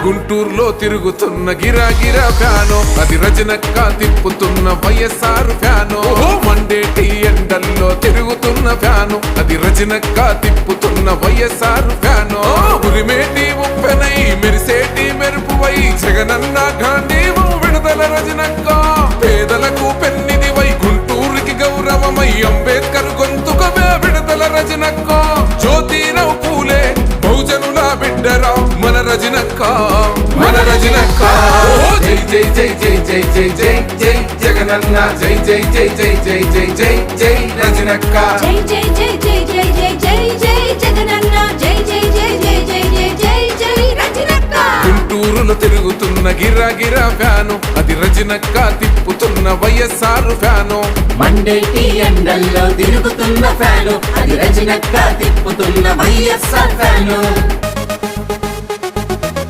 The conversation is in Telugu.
గుంటూరులో తిరుగుతున్న గిరాగిరా ఫ్యాను అది రజనక్క తిప్పుతున్న వైఎస్ఆర్ ఫ్యాను మండేటి ఎండల్లో తిరుగుతున్న ఫ్యాను అది రజనక్క తిప్పుతున్న వైఎస్ఆర్ ఫ్యాను ఉరిమేటి ఉప్పెనై మెరిసేటి మెరుపువై జగనన్న గాంధీవు విడుదల రజనక్క పేదలకు పెన్నిదివై గుంటూరుకి గౌరవమై అంబేద్కర్ గొంతుకమే విడుదల రజనక్క జ్యోతిరావు పూలే బహుజనుల బిడ్డరా మన రజనక్క మన రజనక్క జై జై జై జై జై జై జై జై జగనన్న జై జై జై జై జై జై జై జై రజనక్క జై జై జై జై జై జై జై జై జగనన్న జై జై జై జై జై జై జై జై రజనక్క గుంటూరులో తిరుగుతున్న గిరాగిరా ఫ్యాను అది రజనక్క తిప్పుతున్న వైఎస్ఆర్ ఫ్యాను మండేటి ఎండల్లో తిరుగుతున్న ఫ్యాను అది రజనక్క తిప్పుతున్న వైఎస్ఆర్ ఫ్యాను